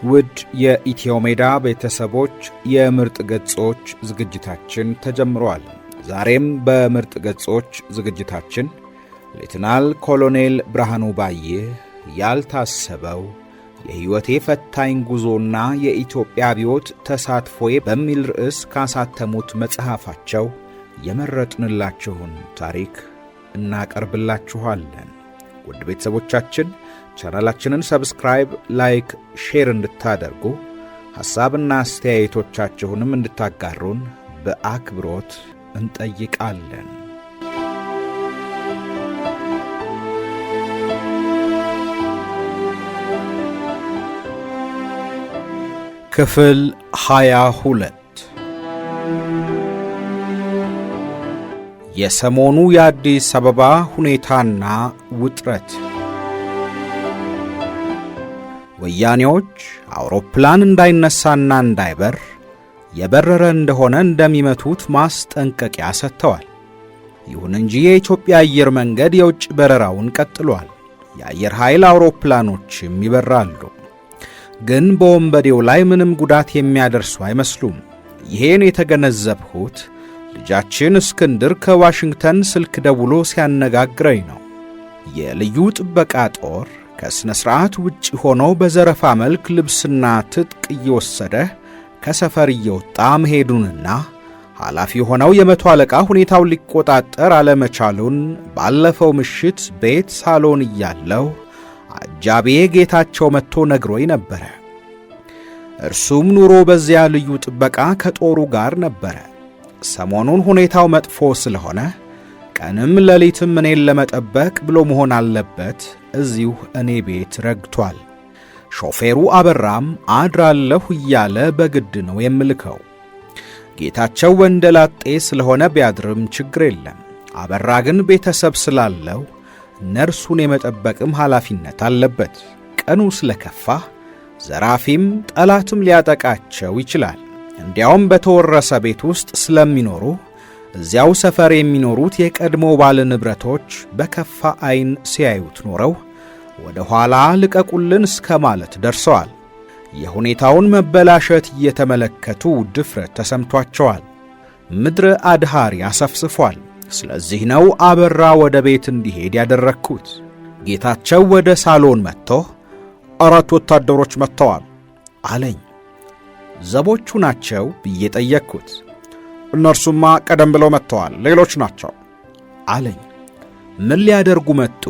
ውድ የኢትዮሜዳ ቤተሰቦች የምርጥ ገጾች ዝግጅታችን ተጀምሯል። ዛሬም በምርጥ ገጾች ዝግጅታችን ሌተናል ኮሎኔል ብርሃኑ ባየ ያልታሰበው የሕይወቴ ፈታኝ ጉዞና የኢትዮጵያ አብዮት ተሳትፎዬ በሚል ርዕስ ካሳተሙት መጽሐፋቸው የመረጥንላችሁን ታሪክ እናቀርብላችኋለን። ውድ ቤተሰቦቻችን ቻናላችንን ሰብስክራይብ፣ ላይክ፣ ሼር እንድታደርጉ ሐሳብና አስተያየቶቻችሁንም እንድታጋሩን በአክብሮት እንጠይቃለን። ክፍል 22 የሰሞኑ የአዲስ አበባ ሁኔታና ውጥረት። ወያኔዎች አውሮፕላን እንዳይነሳና እንዳይበር የበረረ እንደሆነ እንደሚመቱት ማስጠንቀቂያ ሰጥተዋል። ይሁን እንጂ የኢትዮጵያ አየር መንገድ የውጭ በረራውን ቀጥሏል። የአየር ኃይል አውሮፕላኖችም ይበራሉ። ግን በወንበዴው ላይ ምንም ጉዳት የሚያደርሱ አይመስሉም። ይሄን የተገነዘብሁት ልጃችን እስክንድር ከዋሽንግተን ስልክ ደውሎ ሲያነጋግረኝ ነው። የልዩ ጥበቃ ጦር ከሥነ ሥርዓት ውጭ ሆኖ በዘረፋ መልክ ልብስና ትጥቅ እየወሰደ ከሰፈር እየወጣ መሄዱንና ኃላፊ ሆነው የመቶ አለቃ ሁኔታውን ሊቆጣጠር አለመቻሉን ባለፈው ምሽት ቤት ሳሎን እያለው አጃቤ ጌታቸው መጥቶ ነግሮኝ ነበረ። እርሱም ኑሮ በዚያ ልዩ ጥበቃ ከጦሩ ጋር ነበረ። ሰሞኑን ሁኔታው መጥፎ ስለሆነ ቀንም ሌሊትም እኔን ለመጠበቅ ብሎ መሆን አለበት እዚሁ እኔ ቤት ረግቷል። ሾፌሩ አበራም አድራለሁ እያለ በግድ ነው የምልከው። ጌታቸው ወንደላጤ ስለሆነ ቢያድርም ችግር የለም። አበራ ግን ቤተሰብ ስላለው ነርሱን የመጠበቅም ኃላፊነት አለበት። ቀኑ ስለከፋ ዘራፊም ጠላትም ሊያጠቃቸው ይችላል። እንዲያውም በተወረሰ ቤት ውስጥ ስለሚኖሩ እዚያው ሰፈር የሚኖሩት የቀድሞ ባለ ንብረቶች በከፋ ዓይን ሲያዩት ኖረው ወደ ኋላ ልቀቁልን እስከ ማለት ደርሰዋል። የሁኔታውን መበላሸት እየተመለከቱ ድፍረት ተሰምቷቸዋል። ምድረ አድሃሪ አሰፍስፏል። ስለዚህ ነው አበራ ወደ ቤት እንዲሄድ ያደረግኩት። ጌታቸው ወደ ሳሎን መጥቶ 4 ወታደሮች መጥተዋል አለኝ። ዘቦቹ ናቸው ብዬ ጠየቅኩት። እነርሱማ ቀደም ብለው መጥተዋል፣ ሌሎች ናቸው አለኝ። ምን ሊያደርጉ መጡ?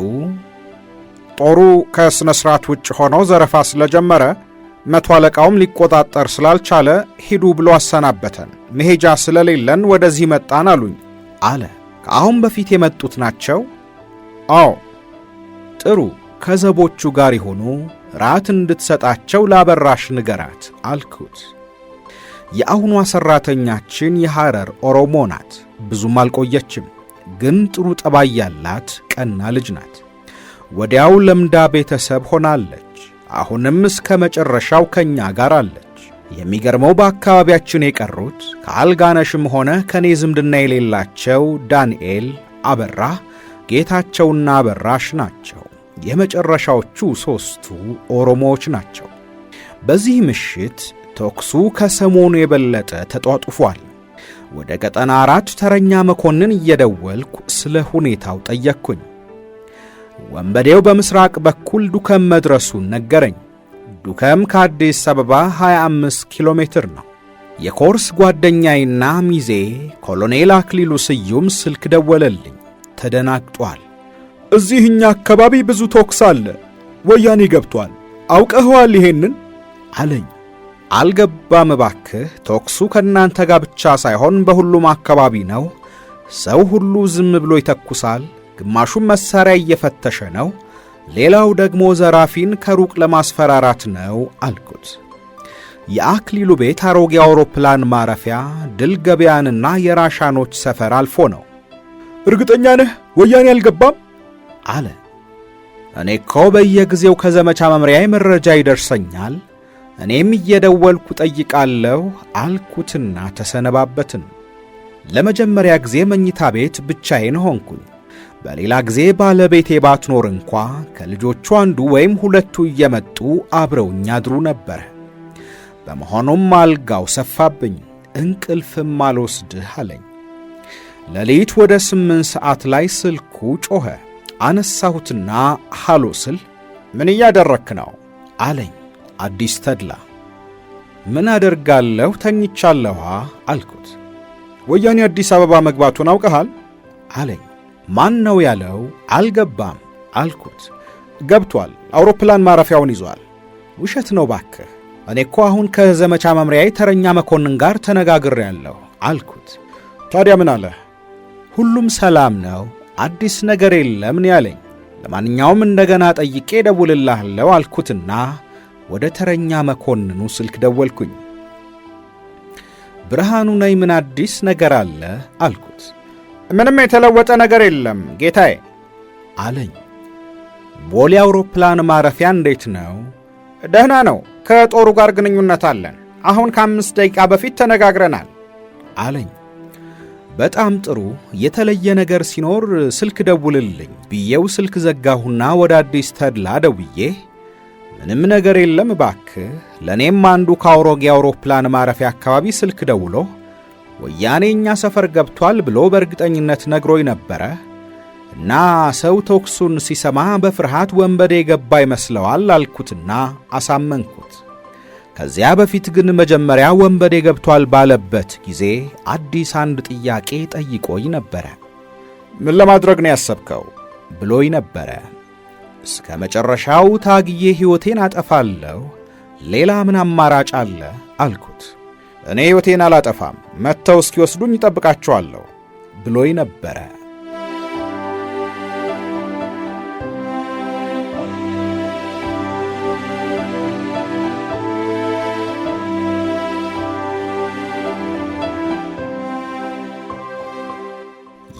ጦሩ ከሥነ ሥርዓት ውጭ ሆነው ዘረፋ ስለጀመረ መቶ አለቃውም ሊቆጣጠር ስላልቻለ ሂዱ ብሎ አሰናበተን። መሄጃ ስለሌለን ወደዚህ መጣን አሉኝ አለ። ከአሁን በፊት የመጡት ናቸው? አዎ። ጥሩ፣ ከዘቦቹ ጋር ይሆኑ፣ ራት እንድትሰጣቸው ላበራሽ ንገራት አልኩት። የአሁኗ ሠራተኛችን የሐረር ኦሮሞ ናት። ብዙም አልቆየችም፣ ግን ጥሩ ጠባይ ያላት ቀና ልጅ ናት። ወዲያው ለምዳ ቤተሰብ ሆናለች። አሁንም እስከ መጨረሻው ከኛ ጋር አለች። የሚገርመው በአካባቢያችን የቀሩት ከአልጋነሽም ሆነ ከኔ ዝምድና የሌላቸው ዳንኤል፣ አበራ፣ ጌታቸውና አበራሽ ናቸው። የመጨረሻዎቹ 3ቱ ኦሮሞዎች ናቸው። በዚህ ምሽት ተኩሱ ከሰሞኑ የበለጠ ተጧጡፏል። ወደ ቀጠና 4 ተረኛ መኮንን እየደወልኩ ስለ ሁኔታው ጠየቅኩኝ። ወንበዴው በምስራቅ በኩል ዱከም መድረሱን ነገረኝ። ዱከም ከአዲስ አበባ 25 ኪሎ ሜትር ነው። የኮርስ ጓደኛዬና ሚዜ ኮሎኔል አክሊሉ ስዩም ስልክ ደወለልኝ። ተደናግጧል። እዚህ እኛ አካባቢ ብዙ ተኩስ አለ፣ ወያኔ ገብቷል፣ አውቀኸዋል ይሄንን አለኝ። አልገባም እባክህ። ተኩሱ ከእናንተ ጋር ብቻ ሳይሆን በሁሉም አካባቢ ነው። ሰው ሁሉ ዝም ብሎ ይተኩሳል። ግማሹም መሳሪያ እየፈተሸ ነው፣ ሌላው ደግሞ ዘራፊን ከሩቅ ለማስፈራራት ነው አልኩት። የአክሊሉ ቤት አሮጌ አውሮፕላን ማረፊያ ድል ገበያንና የራሻኖች ሰፈር አልፎ ነው። እርግጠኛ ነህ ወያኔ አልገባም አለ። እኔ እኮ በየጊዜው ከዘመቻ መምሪያ መረጃ ይደርሰኛል፣ እኔም እየደወልኩ ጠይቃለሁ አልኩትና ተሰነባበትን። ለመጀመሪያ ጊዜ መኝታ ቤት ብቻዬን ሆንኩኝ። በሌላ ጊዜ ባለቤቴ ባትኖር እንኳ ከልጆቹ አንዱ ወይም ሁለቱ እየመጡ አብረውኝ ያድሩ ነበር። በመሆኑም አልጋው ሰፋብኝ፣ እንቅልፍም አልወስድህ አለኝ። ሌሊት ወደ 8 ሰዓት ላይ ስልኩ ጮኸ። አነሳሁትና ሃሎ ስል ምን እያደረክ ነው አለኝ አዲስ ተድላ። ምን አደርጋለሁ ተኝቻለሁ አልኩት። ወያኔ አዲስ አበባ መግባቱን አውቀሃል አለኝ። ማን ነው ያለው? አልገባም አልኩት። ገብቷል፣ አውሮፕላን ማረፊያውን ይዟል። ውሸት ነው ባክህ፣ እኔ እኮ አሁን ከዘመቻ መምሪያዬ ተረኛ መኮንን ጋር ተነጋግሬያለሁ አልኩት። ታዲያ ምን አለ? ሁሉም ሰላም ነው፣ አዲስ ነገር የለም ነው ያለኝ። ለማንኛውም እንደገና ጠይቄ ደውልልሃለሁ አልኩትና ወደ ተረኛ መኮንኑ ስልክ ደወልኩኝ። ብርሃኑ ነኝ፣ ምን አዲስ ነገር አለ አልኩት። ምንም የተለወጠ ነገር የለም ጌታዬ አለኝ። ቦሌ አውሮፕላን ማረፊያ እንዴት ነው? ደህና ነው፣ ከጦሩ ጋር ግንኙነት አለን። አሁን ከ5 ደቂቃ በፊት ተነጋግረናል አለኝ። በጣም ጥሩ፣ የተለየ ነገር ሲኖር ስልክ ደውልልኝ ብዬው ስልክ ዘጋሁና ወደ አዲስ ተድላ ደውዬ ምንም ነገር የለም ባክህ፣ ለእኔም አንዱ ከአውሮጌ አውሮፕላን ማረፊያ አካባቢ ስልክ ደውሎ ወያኔ እኛ ሰፈር ገብቷል ብሎ በእርግጠኝነት ነግሮኝ ነበረ እና ሰው ተኩሱን ሲሰማ በፍርሃት ወንበዴ ገባ ይመስለዋል አልኩትና አሳመንኩት። ከዚያ በፊት ግን መጀመሪያ ወንበዴ ገብቷል ባለበት ጊዜ አዲስ አንድ ጥያቄ ጠይቆኝ ነበረ። ምን ለማድረግ ነው ያሰብከው ብሎኝ ነበረ። እስከ መጨረሻው ታግዬ ሕይወቴን አጠፋለሁ፣ ሌላ ምን አማራጭ አለ አልኩት። እኔ ሕይወቴን አላጠፋም፣ መጥተው እስኪወስዱኝ ይጠብቃቸዋለሁ ብሎኝ ነበረ።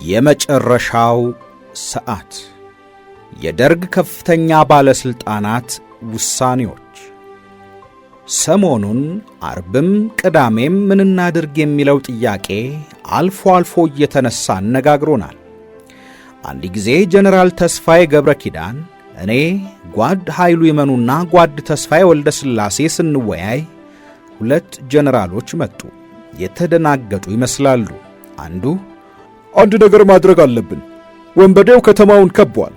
የመጨረሻው ሰዓት። የደርግ ከፍተኛ ባለስልጣናት ውሳኔዎች። ሰሞኑን አርብም ቅዳሜም ምን እናድርግ የሚለው ጥያቄ አልፎ አልፎ እየተነሳ አነጋግሮናል። አንድ ጊዜ ጀነራል ተስፋዬ ገብረ ኪዳን፣ እኔ ጓድ ኃይሉ ይመኑና ጓድ ተስፋዬ ወልደ ሥላሴ ስንወያይ 2 ጀነራሎች መጡ። የተደናገጡ ይመስላሉ። አንድ ነገር ማድረግ አለብን፣ ወንበዴው ከተማውን ከቧል።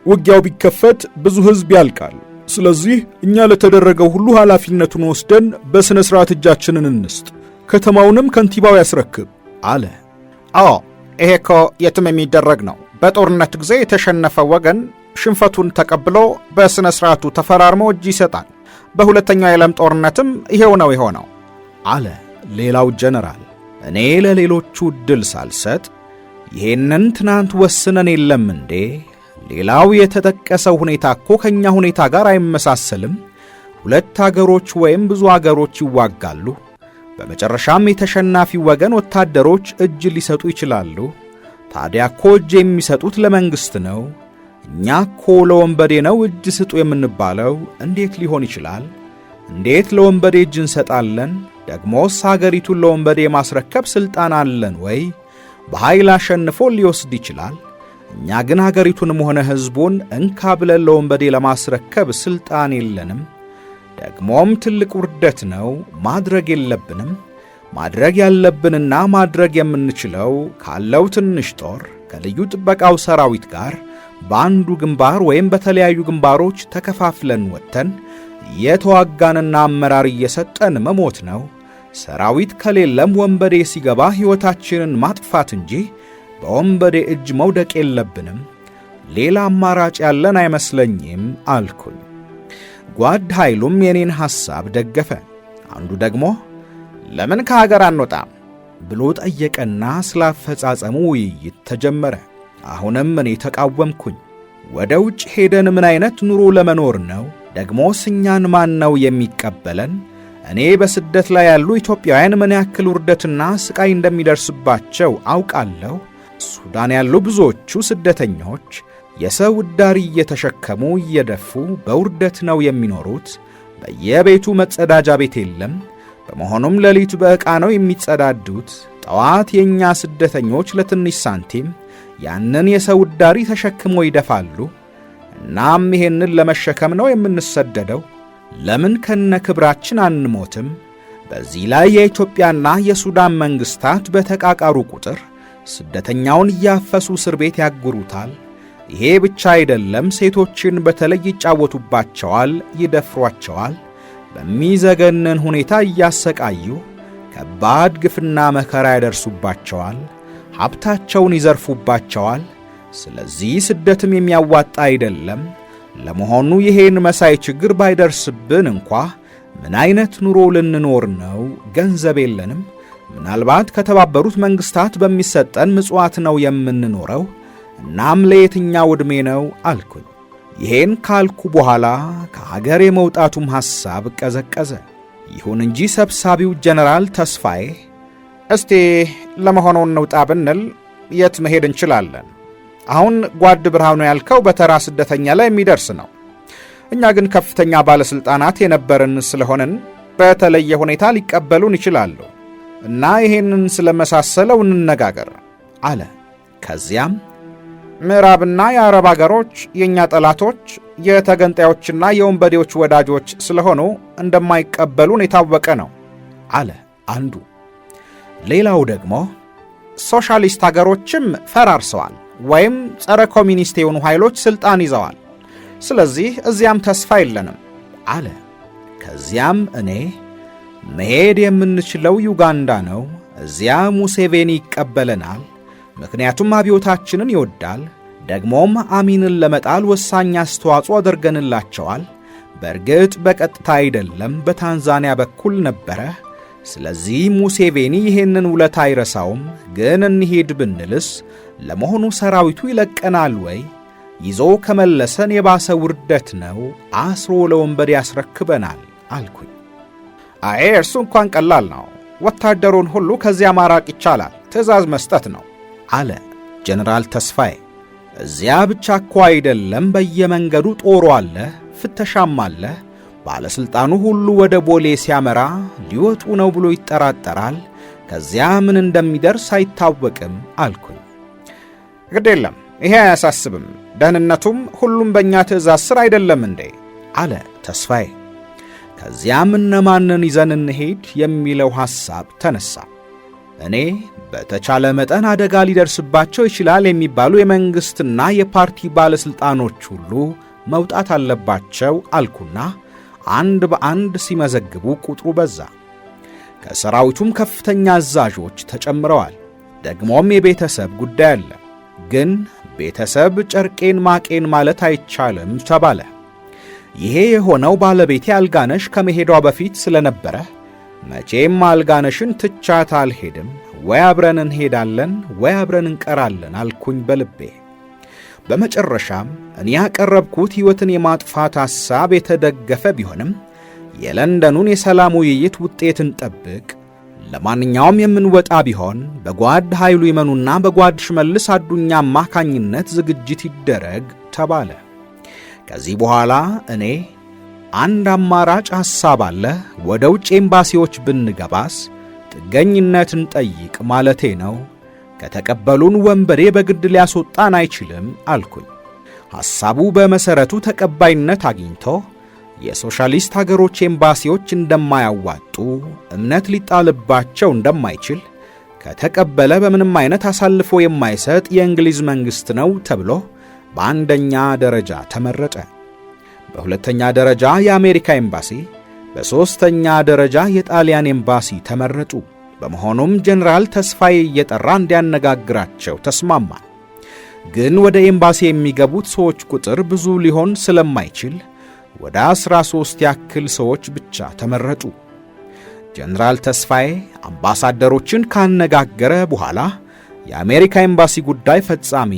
ውጊያው ቢከፈት ብዙ ሕዝብ ያልቃል። ስለዚህ እኛ ለተደረገው ሁሉ ኃላፊነቱን ወስደን በሥነ ሥርዓት እጃችንን እንስጥ፣ ከተማውንም ከንቲባው ያስረክብ አለ። አዎ ይሄ እኮ የትም የሚደረግ ነው። በጦርነት ጊዜ የተሸነፈ ወገን ሽንፈቱን ተቀብሎ በሥነ ሥርዓቱ ተፈራርሞ እጅ ይሰጣል። በሁለተኛው የዓለም ጦርነትም ይሄው ነው የሆነው አለ ሌላው ጀነራል። እኔ ለሌሎቹ ዕድል ሳልሰጥ ይሄንን ትናንት ወስነን የለም እንዴ? ሌላው የተጠቀሰው ሁኔታ እኮ ከኛ ሁኔታ ጋር አይመሳሰልም። 2 አገሮች ወይም ብዙ አገሮች ይዋጋሉ። በመጨረሻም የተሸናፊ ወገን ወታደሮች እጅ ሊሰጡ ይችላሉ። ታዲያ እኮ እጅ የሚሰጡት ለመንግሥት ነው። እኛ እኮ ለወንበዴ ነው እጅ ስጡ የምንባለው። እንዴት ሊሆን ይችላል? እንዴት ለወንበዴ እጅ እንሰጣለን? ደግሞስ አገሪቱን ለወንበዴ ማስረከብ ሥልጣን አለን ወይ? በኃይል አሸንፎ ሊወስድ ይችላል። እኛ ግን አገሪቱንም ሆነ ሕዝቡን እንካ ብለን ለወንበዴ ለማስረከብ ሥልጣን የለንም። ደግሞም ትልቅ ውርደት ነው። ማድረግ የለብንም። ማድረግ ያለብንና ማድረግ የምንችለው ካለው ትንሽ ጦር ከልዩ ጥበቃው ሰራዊት ጋር በአንዱ ግንባር ወይም በተለያዩ ግንባሮች ተከፋፍለን ወጥተን የተዋጋንና አመራር እየሰጠን መሞት ነው። ሰራዊት ከሌለም ወንበዴ ሲገባ ሕይወታችንን ማጥፋት እንጂ በወንበዴ እጅ መውደቅ የለብንም። ሌላ አማራጭ ያለን አይመስለኝም አልኩኝ። ጓድ ኃይሉም የኔን ሐሳብ ደገፈ። አንዱ ደግሞ ለምን ከሀገር አንወጣም ብሎ ጠየቀና ስላፈጻጸሙ ውይይት ተጀመረ። አሁንም እኔ ተቃወምኩኝ። ወደ ውጭ ሄደን ምን አይነት ኑሮ ለመኖር ነው? ደግሞስ እኛን ማን ነው የሚቀበለን? እኔ በስደት ላይ ያሉ ኢትዮጵያውያን ምን ያክል ውርደትና ስቃይ እንደሚደርስባቸው አውቃለሁ። ሱዳን ያሉ ብዙዎቹ ስደተኞች የሰው ዕዳሪ እየተሸከሙ እየደፉ በውርደት ነው የሚኖሩት። በየቤቱ መጸዳጃ ቤት የለም። በመሆኑም ሌሊት በዕቃ ነው የሚጸዳዱት። ጠዋት የእኛ ስደተኞች ለትንሽ ሳንቲም ያንን የሰው ዕዳሪ ተሸክሞ ይደፋሉ። እናም ይሄንን ለመሸከም ነው የምንሰደደው። ለምን ከነ ክብራችን አንሞትም? በዚህ ላይ የኢትዮጵያና የሱዳን መንግስታት በተቃቃሩ ቁጥር ስደተኛውን እያፈሱ እስር ቤት ያጉሩታል። ይሄ ብቻ አይደለም፣ ሴቶችን በተለይ ይጫወቱባቸዋል፣ ይደፍሯቸዋል። በሚዘገንን ሁኔታ እያሰቃዩ ከባድ ግፍና መከራ ያደርሱባቸዋል። ሀብታቸውን ይዘርፉባቸዋል። ስለዚህ ስደትም የሚያዋጣ አይደለም። ለመሆኑ ይሄን መሳይ ችግር ባይደርስብን እንኳ ምን አይነት ኑሮ ልንኖር ነው? ገንዘብ የለንም። ምናልባት ከተባበሩት መንግስታት በሚሰጠን ምጽዋት ነው የምንኖረው። እናም ለየትኛው ዕድሜ ነው አልኩኝ። ይሄን ካልኩ በኋላ ከሀገር የመውጣቱም ሐሳብ ቀዘቀዘ። ይሁን እንጂ ሰብሳቢው ጀነራል ተስፋዬ እስቲ ለመሆኑ እንውጣ ብንል የት መሄድ እንችላለን? አሁን ጓድ ብርሃኑ ያልከው በተራ ስደተኛ ላይ የሚደርስ ነው። እኛ ግን ከፍተኛ ባለስልጣናት የነበርን ስለሆነን በተለየ ሁኔታ ሊቀበሉን ይችላሉ እና ይሄንን ስለመሳሰለው እንነጋገር አለ። ከዚያም ምዕራብና የአረብ አገሮች የኛ ጠላቶች፣ የተገንጣዮችና የወንበዴዎች ወዳጆች ስለሆኑ እንደማይቀበሉን የታወቀ ነው አለ አንዱ። ሌላው ደግሞ ሶሻሊስት አገሮችም ፈራርሰዋል ወይም ጸረ ኮሚኒስት የሆኑ ኃይሎች ስልጣን ይዘዋል። ስለዚህ እዚያም ተስፋ የለንም አለ። ከዚያም እኔ መሄድ የምንችለው ዩጋንዳ ነው። እዚያ ሙሴቬኒ ይቀበለናል። ምክንያቱም አብዮታችንን ይወዳል። ደግሞም አሚንን ለመጣል ወሳኝ አስተዋጽኦ አድርገንላቸዋል። በእርግጥ በቀጥታ አይደለም፣ በታንዛኒያ በኩል ነበረ። ስለዚህ ሙሴቬኒ ይሄንን ውለታ አይረሳውም። ግን እንሂድ ብንልስ ለመሆኑ ሰራዊቱ ይለቀናል ወይ? ይዞ ከመለሰን የባሰ ውርደት ነው። አስሮ ለወንበዴ ያስረክበናል አልኩኝ። አይ እርሱ እንኳን ቀላል ነው። ወታደሩን ሁሉ ከዚያ ማራቅ ይቻላል። ትዕዛዝ መስጠት ነው አለ ጀነራል ተስፋዬ። እዚያ ብቻ እኮ አይደለም፣ በየመንገዱ ጦሩ አለ፣ ፍተሻም አለ። ባለሥልጣኑ ሁሉ ወደ ቦሌ ሲያመራ ሊወጡ ነው ብሎ ይጠራጠራል። ከዚያ ምን እንደሚደርስ አይታወቅም አልኩኝ። ግድ የለም፣ ይሄ አያሳስብም። ደህንነቱም ሁሉም በእኛ ትዕዛዝ ሥር አይደለም እንዴ አለ ተስፋዬ። ከዚያም እነማንን ይዘን እንሄድ የሚለው ሐሳብ ተነሣ። እኔ በተቻለ መጠን አደጋ ሊደርስባቸው ይችላል የሚባሉ የመንግሥትና የፓርቲ ባለሥልጣኖች ሁሉ መውጣት አለባቸው አልኩና አንድ በአንድ ሲመዘግቡ ቁጥሩ በዛ። ከሰራዊቱም ከፍተኛ አዛዦች ተጨምረዋል። ደግሞም የቤተሰብ ጉዳይ አለ። ግን ቤተሰብ ጨርቄን ማቄን ማለት አይቻልም ተባለ። ይሄ የሆነው ባለቤቴ አልጋነሽ ከመሄዷ በፊት ስለነበረ መቼም አልጋነሽን ትቻት አልሄድም፣ ወይ አብረን እንሄዳለን ወይ አብረን እንቀራለን አልኩኝ በልቤ። በመጨረሻም እኔ ያቀረብኩት ሕይወትን የማጥፋት ሐሳብ የተደገፈ ቢሆንም የለንደኑን የሰላም ውይይት ውጤት እንጠብቅ፣ ለማንኛውም የምንወጣ ቢሆን በጓድ ኃይሉ ይመኑና በጓድ ሽመልስ አዱኛ አማካኝነት ዝግጅት ይደረግ ተባለ። ከዚህ በኋላ እኔ አንድ አማራጭ ሐሳብ አለ፣ ወደ ውጭ ኤምባሲዎች ብንገባስ ጥገኝነትን ጠይቅ ማለቴ ነው። ከተቀበሉን ወንበዴ በግድ ሊያስወጣን አይችልም አልኩኝ። ሐሳቡ በመሠረቱ ተቀባይነት አግኝቶ የሶሻሊስት አገሮች ኤምባሲዎች እንደማያዋጡ፣ እምነት ሊጣልባቸው እንደማይችል፣ ከተቀበለ በምንም አይነት አሳልፎ የማይሰጥ የእንግሊዝ መንግሥት ነው ተብሎ በአንደኛ ደረጃ ተመረጠ። በሁለተኛ ደረጃ የአሜሪካ ኤምባሲ፣ በሦስተኛ ደረጃ የጣሊያን ኤምባሲ ተመረጡ። በመሆኑም ጀነራል ተስፋዬ እየጠራ እንዲያነጋግራቸው ተስማማ። ግን ወደ ኤምባሲ የሚገቡት ሰዎች ቁጥር ብዙ ሊሆን ስለማይችል ወደ 13 ያክል ሰዎች ብቻ ተመረጡ። ጀነራል ተስፋዬ አምባሳደሮችን ካነጋገረ በኋላ የአሜሪካ ኤምባሲ ጉዳይ ፈጻሚ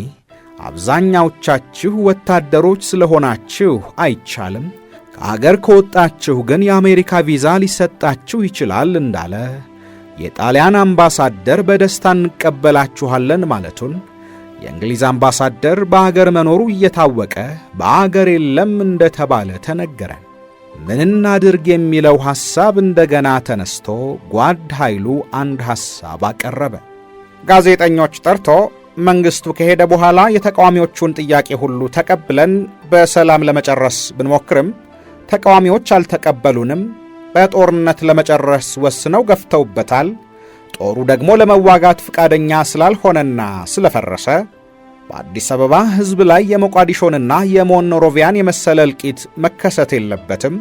አብዛኛዎቻችሁ ወታደሮች ስለሆናችሁ አይቻልም፣ ከአገር ከወጣችሁ ግን የአሜሪካ ቪዛ ሊሰጣችሁ ይችላል እንዳለ፣ የጣሊያን አምባሳደር በደስታ እንቀበላችኋለን ማለቱን፣ የእንግሊዝ አምባሳደር በአገር መኖሩ እየታወቀ በአገር የለም እንደተባለ ተነገረን። ምን እናድርግ የሚለው ሐሳብ እንደገና ተነስቶ ጓድ ኃይሉ አንድ ሐሳብ አቀረበ። ጋዜጠኞች ጠርቶ መንግሥቱ ከሄደ በኋላ የተቃዋሚዎቹን ጥያቄ ሁሉ ተቀብለን በሰላም ለመጨረስ ብንሞክርም ተቃዋሚዎች አልተቀበሉንም፣ በጦርነት ለመጨረስ ወስነው ገፍተውበታል። ጦሩ ደግሞ ለመዋጋት ፍቃደኛ ስላልሆነና ስለፈረሰ በአዲስ አበባ ሕዝብ ላይ የሞቃዲሾንና የሞንሮቪያን የመሰለ እልቂት መከሰት የለበትም።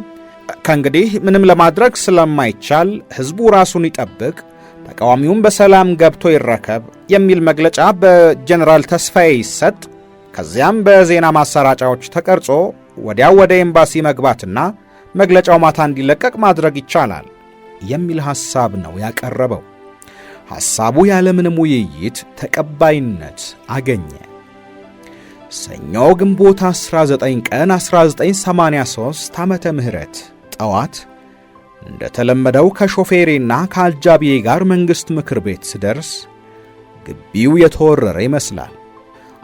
ከእንግዲህ ምንም ለማድረግ ስለማይቻል ሕዝቡ ራሱን ይጠብቅ፣ ተቃዋሚውም በሰላም ገብቶ ይረከብ የሚል መግለጫ በጀነራል ተስፋዬ ይሰጥ። ከዚያም በዜና ማሰራጫዎች ተቀርጾ ወዲያው ወደ ኤምባሲ መግባትና መግለጫው ማታ እንዲለቀቅ ማድረግ ይቻላል የሚል ሐሳብ ነው ያቀረበው። ሐሳቡ ያለምንም ውይይት ተቀባይነት አገኘ። ሰኞ ግንቦት 19 ቀን 1983 ዓመተ ምህረት ጠዋት እንደተለመደው ከሾፌሬና ከአጃቢዬ ጋር መንግሥት ምክር ቤት ስደርስ ግቢው የተወረረ ይመስላል።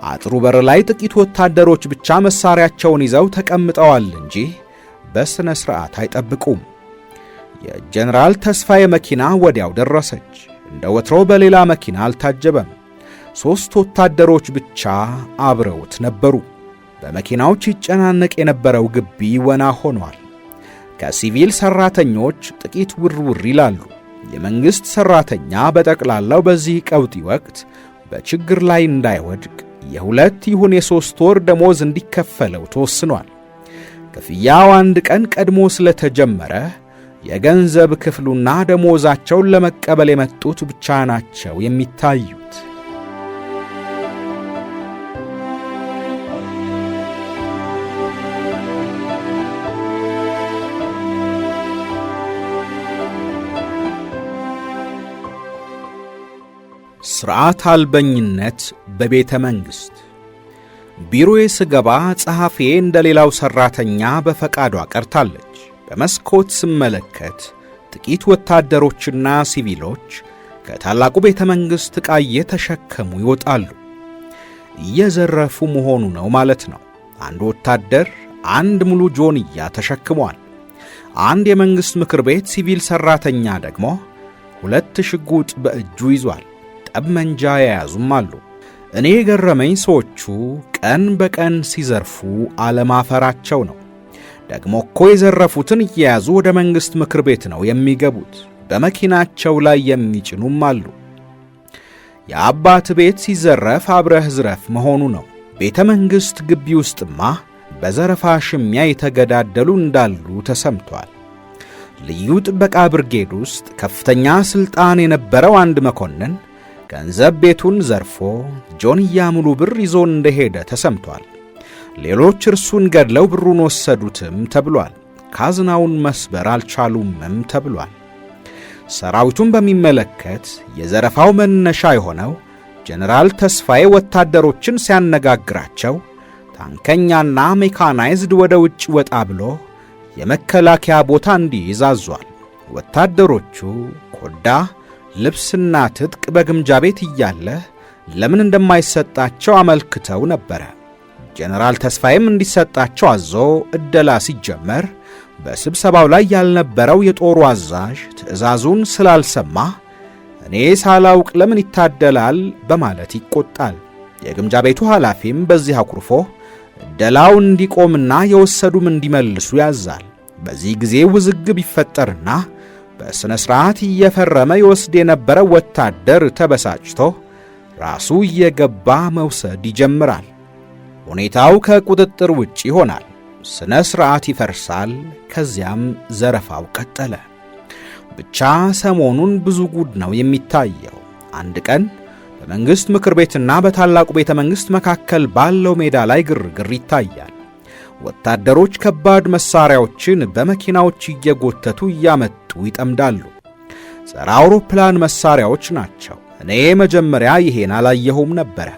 አጥሩ በር ላይ ጥቂት ወታደሮች ብቻ መሳሪያቸውን ይዘው ተቀምጠዋል እንጂ በሥነ ሥርዓት አይጠብቁም። የጀነራል ተስፋዬ መኪና ወዲያው ደረሰች። እንደ ወትሮ በሌላ መኪና አልታጀበም። 3 ወታደሮች ብቻ አብረውት ነበሩ። በመኪናዎች ይጨናነቅ የነበረው ግቢ ወና ሆኗል። ከሲቪል ሠራተኞች ጥቂት ውርውር ይላሉ። የመንግሥት ሠራተኛ በጠቅላላው በዚህ ቀውጢ ወቅት በችግር ላይ እንዳይወድቅ የ2 ይሁን የ3 ወር ደሞዝ እንዲከፈለው ተወስኗል። ክፍያው 1 ቀን ቀድሞ ስለተጀመረ የገንዘብ ክፍሉና ደሞዛቸውን ለመቀበል የመጡት ብቻ ናቸው የሚታዩት። ሥርዓት አልበኝነት በቤተ መንግሥት። ቢሮዬ ስገባ ጸሐፊዬ እንደ ሌላው ሠራተኛ በፈቃዷ ቀርታለች። በመስኮት ስመለከት ጥቂት ወታደሮችና ሲቪሎች ከታላቁ ቤተ መንግሥት ዕቃ እየተሸከሙ ይወጣሉ። እየዘረፉ መሆኑ ነው ማለት ነው። አንድ ወታደር 1 ሙሉ ጆንያ ተሸክሟል። አንድ የመንግሥት ምክር ቤት ሲቪል ሠራተኛ ደግሞ 2 ሽጉጥ በእጁ ይዟል። ጠመንጃ የያዙም አሉ። እኔ የገረመኝ ሰዎቹ ቀን በቀን ሲዘርፉ አለማፈራቸው ነው። ደግሞ እኮ የዘረፉትን እየያዙ ወደ መንግሥት ምክር ቤት ነው የሚገቡት። በመኪናቸው ላይ የሚጭኑም አሉ። የአባት ቤት ሲዘረፍ አብረህ ዝረፍ መሆኑ ነው። ቤተ መንግሥት ግቢ ውስጥማ በዘረፋ ሽሚያ የተገዳደሉ እንዳሉ ተሰምቷል። ልዩ ጥበቃ ብርጌድ ውስጥ ከፍተኛ ሥልጣን የነበረው አንድ መኮንን ገንዘብ ቤቱን ዘርፎ ጆንያ ሙሉ ብር ይዞ እንደሄደ ተሰምቷል። ሌሎች እርሱን ገድለው ብሩን ወሰዱትም ተብሏል። ካዝናውን መስበር አልቻሉምም ተብሏል። ሰራዊቱን በሚመለከት የዘረፋው መነሻ የሆነው ጀነራል ተስፋዬ ወታደሮችን ሲያነጋግራቸው ታንከኛና ሜካናይዝድ ወደ ውጭ ወጣ ብሎ የመከላከያ ቦታ እንዲይዝ አዟል። ወታደሮቹ ኮዳ ልብስና ትጥቅ በግምጃ ቤት እያለ ለምን እንደማይሰጣቸው አመልክተው ነበረ። ጀነራል ተስፋዬም እንዲሰጣቸው አዞ ዕደላ ሲጀመር በስብሰባው ላይ ያልነበረው የጦሩ አዛዥ ትዕዛዙን ስላልሰማ እኔ ሳላውቅ ለምን ይታደላል በማለት ይቆጣል። የግምጃ ቤቱ ኃላፊም በዚህ አኩርፎ ዕደላው እንዲቆምና የወሰዱም እንዲመልሱ ያዛል። በዚህ ጊዜ ውዝግብ ይፈጠርና በሥነ ሥርዓት እየፈረመ ይወስድ የነበረው ወታደር ተበሳጭቶ ራሱ እየገባ መውሰድ ይጀምራል። ሁኔታው ከቁጥጥር ውጭ ይሆናል። ሥነ ሥርዓት ይፈርሳል። ከዚያም ዘረፋው ቀጠለ። ብቻ ሰሞኑን ብዙ ጉድ ነው የሚታየው። አንድ ቀን በመንግሥት ምክር ቤትና በታላቁ ቤተ መንግሥት መካከል ባለው ሜዳ ላይ ግርግር ይታያል። ወታደሮች ከባድ መሳሪያዎችን በመኪናዎች እየጎተቱ እያመጡ ይጠምዳሉ። ጸረ አውሮፕላን መሳሪያዎች ናቸው። እኔ መጀመሪያ ይሄን አላየሁም ነበረ።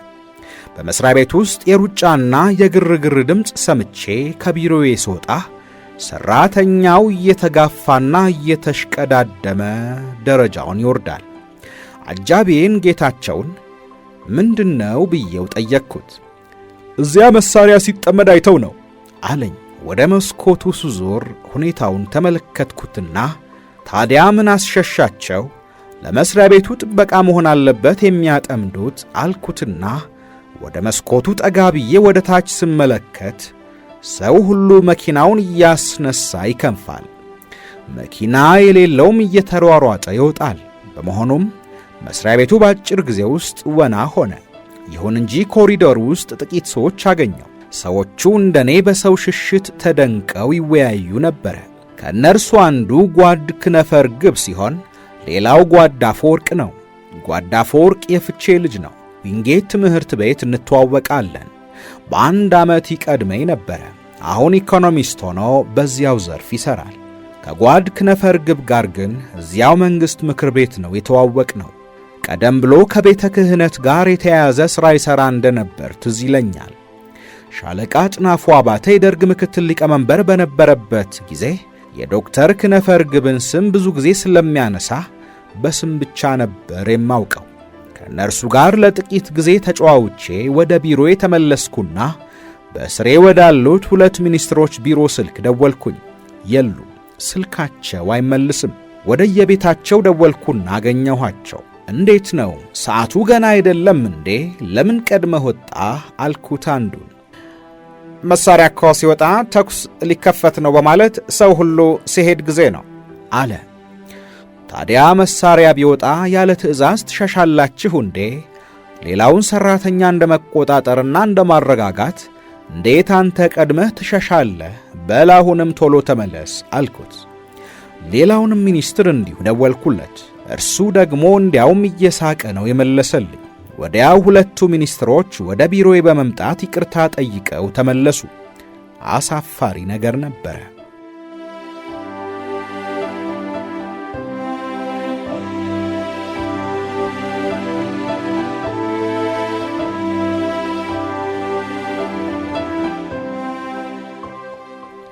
በመሥሪያ ቤት ውስጥ የሩጫና የግርግር ድምፅ ሰምቼ ከቢሮዬ ስወጣ ሠራተኛው እየተጋፋና እየተሽቀዳደመ ደረጃውን ይወርዳል። አጃቢዬን ጌታቸውን ምንድነው ብዬው ጠየቅኩት። እዚያ መሳሪያ ሲጠመድ አይተው ነው አለኝ። ወደ መስኮቱ ስዞር ሁኔታውን ተመለከትኩትና ታዲያ ምን አስሸሻቸው? ለመሥሪያ ቤቱ ጥበቃ መሆን አለበት የሚያጠምዱት አልኩትና ወደ መስኮቱ ጠጋ ብዬ ወደ ታች ስመለከት ሰው ሁሉ መኪናውን እያስነሳ ይከንፋል። መኪና የሌለውም እየተሯሯጠ ይወጣል። በመሆኑም መስሪያ ቤቱ በአጭር ጊዜ ውስጥ ወና ሆነ። ይሁን እንጂ ኮሪደር ውስጥ ጥቂት ሰዎች አገኘው። ሰዎቹ እንደኔ በሰው ሽሽት ተደንቀው ይወያዩ ነበር። ከእነርሱ አንዱ ጓድ ክነፈርግብ ሲሆን ሌላው ጓድ አፈወርቅ ነው። ጓድ አፈወርቅ የፍቼ ልጅ ነው። ዊንጌት ትምህርት ቤት እንተዋወቃለን። በአንድ ዓመት ይቀድመኝ ነበረ። አሁን ኢኮኖሚስት ሆኖ በዚያው ዘርፍ ይሠራል። ከጓድ ክነፈርግብ ጋር ግን እዚያው መንግሥት ምክር ቤት ነው የተዋወቅ ነው። ቀደም ብሎ ከቤተ ክህነት ጋር የተያያዘ ሥራ ይሠራ እንደነበር ትዝ ይለኛል። ሻለቃ አጥናፉ አባተ የደርግ ምክትል ሊቀመንበር በነበረበት ጊዜ የዶክተር ክነፈርግብን ስም ብዙ ጊዜ ስለሚያነሳ በስም ብቻ ነበር የማውቀው። ከእነርሱ ጋር ለጥቂት ጊዜ ተጨዋውቼ ወደ ቢሮ የተመለስኩና በስሬ ወዳሉት 2 ሚኒስትሮች ቢሮ ስልክ ደወልኩኝ። የሉ፣ ስልካቸው አይመልስም። ወደ የቤታቸው ደወልኩና አገኘኋቸው። እንዴት ነው ሰዓቱ ገና አይደለም እንዴ? ለምን ቀድመህ ወጣህ? አልኩት አንዱን። መሳሪያ እኮ ሲወጣ ተኩስ ሊከፈት ነው በማለት ሰው ሁሉ ሲሄድ ጊዜ ነው አለ። ታዲያ መሳሪያ ቢወጣ ያለ ትዕዛዝ ትሸሻላችሁ እንዴ? ሌላውን ሰራተኛ እንደመቆጣጠርና እንደማረጋጋት እንዴት አንተ ቀድመህ ትሸሻለህ? በላሁንም ቶሎ ተመለስ አልኩት። ሌላውንም ሚኒስትር እንዲሁ ደወልኩለት። እርሱ ደግሞ እንዲያውም እየሳቀ ነው የመለሰልኝ። ወዲያው 2ቱ ሚኒስትሮች ወደ ቢሮዬ በመምጣት ይቅርታ ጠይቀው ተመለሱ። አሳፋሪ ነገር ነበረ።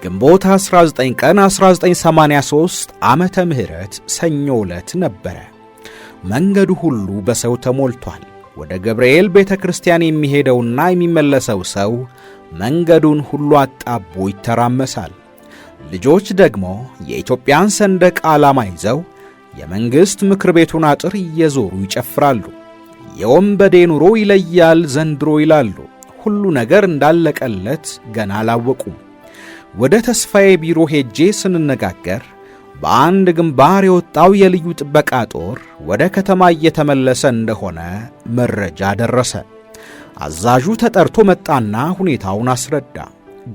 ግንቦት 19 ቀን 1983 ዓመተ ምህረት ሰኞ ዕለት ነበረ። መንገዱ ሁሉ በሰው ተሞልቷል። ወደ ገብርኤል ቤተ ክርስቲያን የሚሄደውና የሚመለሰው ሰው መንገዱን ሁሉ አጣቦ ይተራመሳል። ልጆች ደግሞ የኢትዮጵያን ሰንደቅ ዓላማ ይዘው የመንግሥት ምክር ቤቱን አጥር እየዞሩ ይጨፍራሉ። የወንበዴ ኑሮ ይለያል ዘንድሮ ይላሉ። ሁሉ ነገር እንዳለቀለት ገና አላወቁም። ወደ ተስፋዬ ቢሮ ሄጄ ስንነጋገር በአንድ ግንባር የወጣው የልዩ ጥበቃ ጦር ወደ ከተማ እየተመለሰ እንደሆነ መረጃ ደረሰ። አዛዡ ተጠርቶ መጣና ሁኔታውን አስረዳ።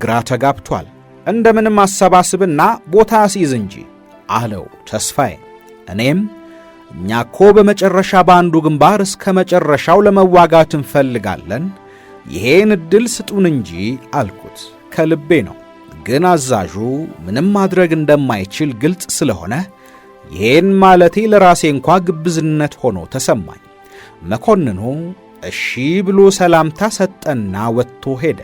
ግራ ተጋብቷል። እንደምንም አሰባስብና ቦታ አስይዝ እንጂ አለው ተስፋዬ። እኔም እኛ እኮ በመጨረሻ በአንዱ ግንባር እስከ መጨረሻው ለመዋጋት እንፈልጋለን፣ ይሄን ዕድል ስጡን እንጂ አልኩት። ከልቤ ነው። ግን አዛዡ ምንም ማድረግ እንደማይችል ግልጽ ስለሆነ ይሄን ማለቴ ለራሴ እንኳ ግብዝነት ሆኖ ተሰማኝ። መኮንኑ እሺ ብሎ ሰላምታ ሰጠና ወጥቶ ሄደ።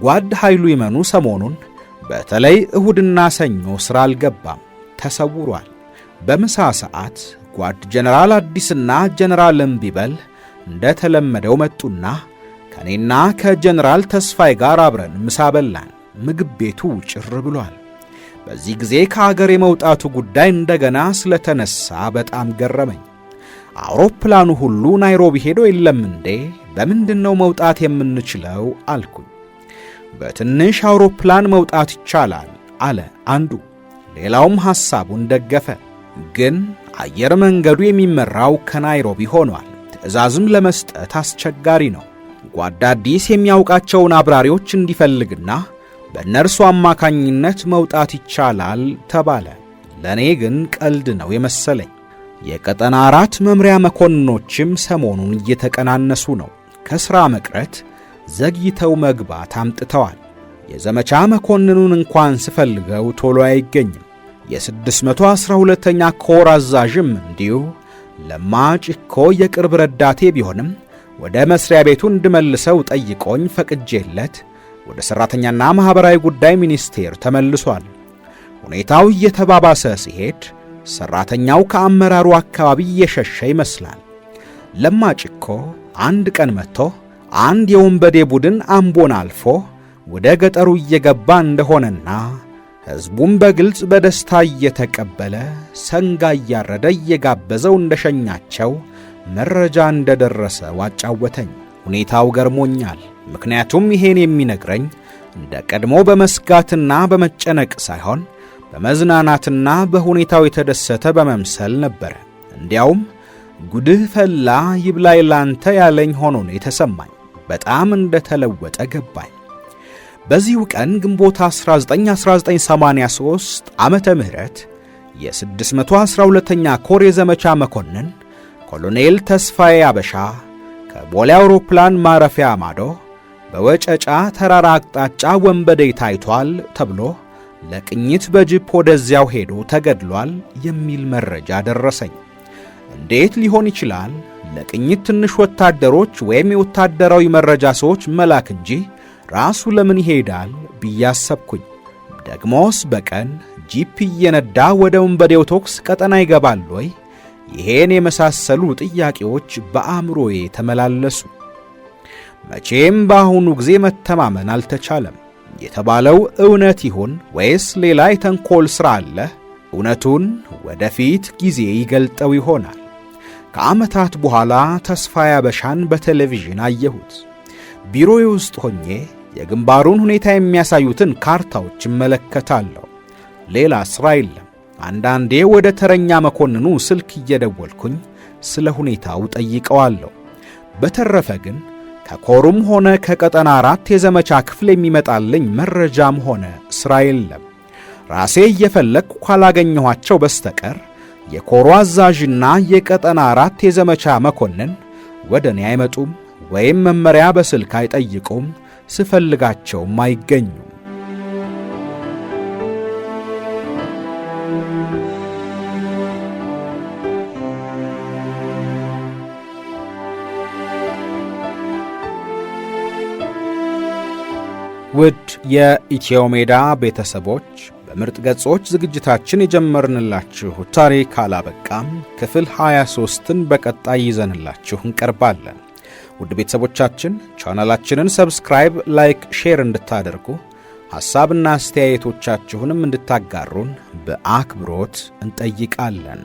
ጓድ ኃይሉ ይመኑ ሰሞኑን በተለይ እሁድና ሰኞ ሥራ አልገባም፣ ተሰውሯል። በምሳ ሰዓት ጓድ ጀነራል አዲስና ጀነራል እምቢበል እንደተለመደው መጡና ከኔና ከጀነራል ተስፋይ ጋር አብረን ምሳ በላን። ምግብ ቤቱ ጭር ብሏል። በዚህ ጊዜ ከአገር የመውጣቱ ጉዳይ እንደገና ስለተነሳ በጣም ገረመኝ። አውሮፕላኑ ሁሉ ናይሮቢ ሄዶ የለም እንዴ? በምንድነው መውጣት የምንችለው አልኩኝ። በትንሽ አውሮፕላን መውጣት ይቻላል አለ አንዱ። ሌላውም ሐሳቡን ደገፈ። ግን አየር መንገዱ የሚመራው ከናይሮቢ ሆኗል። ትዕዛዝም ለመስጠት አስቸጋሪ ነው። ጓድ አዲስ የሚያውቃቸውን አብራሪዎች እንዲፈልግና በእነርሱ አማካኝነት መውጣት ይቻላል ተባለ። ለእኔ ግን ቀልድ ነው የመሰለኝ። የቀጠና 4 መምሪያ መኮንኖችም ሰሞኑን እየተቀናነሱ ነው። ከሥራ መቅረት ዘግይተው መግባት አምጥተዋል። የዘመቻ መኮንኑን እንኳን ስፈልገው ቶሎ አይገኝም። የ612ኛ ኮር አዛዥም እንዲሁ ለማጭኮ የቅርብ ረዳቴ ቢሆንም ወደ መስሪያ ቤቱ እንድመልሰው ጠይቆኝ ፈቅጄለት ወደ ሠራተኛና ማኅበራዊ ጉዳይ ሚኒስቴር ተመልሷል። ሁኔታው እየተባባሰ ሲሄድ ሠራተኛው ከአመራሩ አካባቢ እየሸሸ ይመስላል። ለማጭኮ አንድ ቀን መጥቶ አንድ የወንበዴ ቡድን አምቦን አልፎ ወደ ገጠሩ እየገባ እንደሆነና ሕዝቡም በግልጽ በደስታ እየተቀበለ ሰንጋ እያረደ እየጋበዘው እንደሸኛቸው መረጃ እንደደረሰ ዋጫወተኝ። ሁኔታው ገርሞኛል። ምክንያቱም ይሄን የሚነግረኝ እንደ ቀድሞ በመስጋትና በመጨነቅ ሳይሆን በመዝናናትና በሁኔታው የተደሰተ በመምሰል ነበር። እንዲያውም ጉድህ ፈላ ይብላይ ላንተ ያለኝ ሆኖ ነው የተሰማኝ። በጣም እንደተለወጠ ገባኝ። በዚሁ ቀን ግንቦት 1983 ዓመተ ምህረት የ612ኛ ኮር የዘመቻ መኮንን ኮሎኔል ተስፋዬ አበሻ ከቦሌ አውሮፕላን ማረፊያ ማዶ በወጨጫ ተራራ አቅጣጫ ወንበዴ ታይቷል ተብሎ ለቅኝት በጅፕ ወደዚያው ሄዶ ተገድሏል የሚል መረጃ ደረሰኝ። እንዴት ሊሆን ይችላል? ለቅኝት ትንሽ ወታደሮች ወይም የወታደራዊ መረጃ ሰዎች መላክ እንጂ ራሱ ለምን ይሄዳል ብያሰብኩኝ። ደግሞስ በቀን ጂፕ እየነዳ ወደ ወንበዴው ተኩስ ቀጠና ይገባል ወይ? ይሄን የመሳሰሉ ጥያቄዎች በአእምሮዬ ተመላለሱ። መቼም በአሁኑ ጊዜ መተማመን አልተቻለም። የተባለው እውነት ይሁን ወይስ ሌላ የተንኮል ሥራ አለ? እውነቱን ወደፊት ጊዜ ይገልጠው ይሆናል። ከዓመታት በኋላ ተስፋዬ አበሻን በቴሌቪዥን አየሁት። ቢሮዬ ውስጥ ሆኜ የግንባሩን ሁኔታ የሚያሳዩትን ካርታዎች እመለከታለሁ። ሌላ ሥራ የለም። አንዳንዴ ወደ ተረኛ መኮንኑ ስልክ እየደወልኩኝ ስለ ሁኔታው ጠይቀዋለሁ። በተረፈ ግን ከኮሩም ሆነ ከቀጠና 4 የዘመቻ ክፍል የሚመጣልኝ መረጃም ሆነ ሥራ የለም። ራሴ እየፈለግኩ ካላገኘኋቸው በስተቀር የኮሩ አዛዥና የቀጠና 4 የዘመቻ መኮንን ወደ እኔ አይመጡም ወይም መመሪያ በስልክ አይጠይቁም። ስፈልጋቸውም አይገኙም። ውድ የኢትዮ ሜዳ ቤተሰቦች በምርጥ ገጾች ዝግጅታችን የጀመርንላችሁ ታሪክ አላበቃም። ክፍል 23ን በቀጣይ ይዘንላችሁ እንቀርባለን። ውድ ቤተሰቦቻችን ቻናላችንን ሰብስክራይብ፣ ላይክ፣ ሼር እንድታደርጉ ሐሳብና አስተያየቶቻችሁንም እንድታጋሩን በአክብሮት እንጠይቃለን።